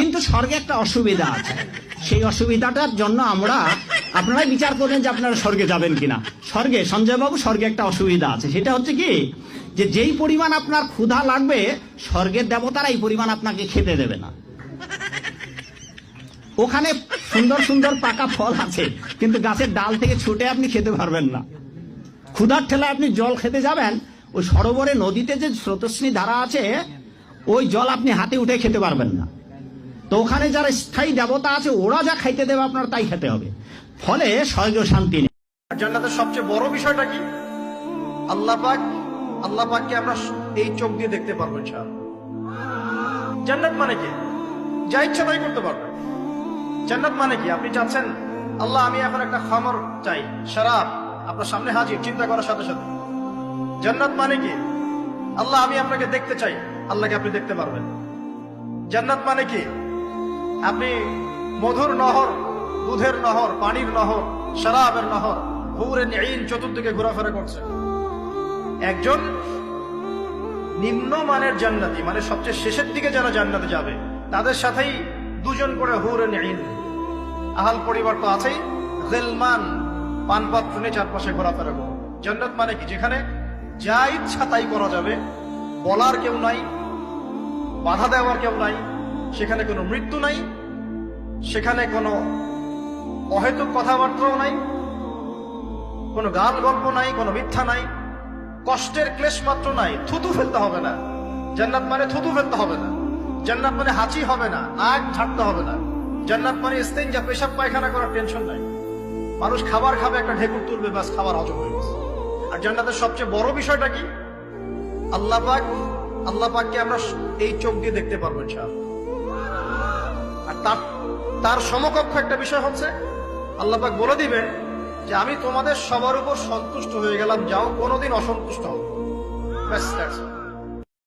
কিন্তু স্বর্গে একটা অসুবিধা আছে, সেই অসুবিধাটার জন্য আপনারাই বিচার করবেন যে আপনারা স্বর্গে যাবেন কিনা। স্বর্গে, সঞ্জয় বাবু, স্বর্গে একটা অসুবিধা আছে, সেটা হচ্ছে কি, যে যেই পরিমাণ আপনার ক্ষুধা লাগবে স্বর্গের দেবতারা এই পরিমাণ আপনাকে খেতে দেবে না। ওখানে সুন্দর সুন্দর পাকা ফল আছে, কিন্তু গাছের ডাল থেকে ছুটে আপনি খেতে পারবেন না। ক্ষুধার ঠেলায় আপনি জল খেতে যাবেন, ওই সরোবরে নদীতে যে স্রোতস্বিনী ধারা আছে, ওই জল আপনি হাতে উঠে খেতে পারবেন না। তো ওখানে যারা স্থায়ী দেবতা আছে, ওরা যা খাইতে দেবে আপনার তাই খেতে হবে, ফলে স্বর্গীয় শান্তি নেই। জান্নাতের সবচেয়ে বড় বিষয়টা কি? আল্লাহ পাককে আমরা এই চোখ দিয়ে দেখতে পারবো ইনশাআল্লাহ। জান্নাত মানে কি? যা ইচ্ছা তাই করতে পারবেন। জান্নাত মানে কি? আপনি চাচ্ছেন, আল্লাহ আমি এখন একটা খামর চাই, শরাব আপনার সামনে হাজির, চিন্তা করার সাথে সাথে। জান্নাত মানে কি? আল্লাহ আমি আপনাকে দেখতে চাই, আল্লাহকে আপনি দেখতে পারবেন। জান্নাত মানে কি? আপনি মধুর নহর, দুধের নহর, পানির নহর, শরাবের নহর, হুরে নিন চতুর্দিকে ঘোরাফেরা করছে। একজন নিম্নমানের জান্নাতি, মানে সবচেয়ে শেষের দিকে যারা জান্নাতে যাবে, তাদের সাথেই দুজন করে হুরে নিন, আহাল পরিবার তো আছেই, গিলমান পানপাত্র নিয়ে চারপাশে ঘোরাফেরা করবে। জান্নাত মানে কি? যেখানে যা ইচ্ছা তাই করা যাবে, বলার কেউ নাই, বাধা দেওয়ার কেউ নাই, সেখানে কোনো মৃত্যু নাই, সেখানে কোনো অহেতুক কথাবার্তাও নাই, কোনো গান গল্প নাই, কোনো মিথ্যা নাই, কষ্টের ক্লেশ মাত্র নাই, থুতু ফেলতে হবে না। জান্নাত মানে থুতু ফেলতে হবে না। জান্নাত মানে হাঁচি হবে না, নাক ঝাড়তে হবে না। জান্নাত মানে ইস্তেঞ্জা, পেশাব পায়খানা করার টেনশন নাই। মানুষ খাবার খাবে, একটা ঢেকুর তুলবে, ব্যাস খাবার হজম হয়ে গেছে। আর জান্নাতের সবচেয়ে বড় বিষয়টা কি? আল্লাহ পাককে আমরা এই চোখ দিয়ে দেখতে পারবো ইনশাআল্লাহ। আর তার সমকক্ষ একটা বিষয় হচ্ছে, আল্লাহ পাক বলে দিবেন যে আমি তোমাদের সবার উপর সন্তুষ্ট হয়ে গেলাম, যাও কোনোদিন অসন্তুষ্ট হও। ব্যাস,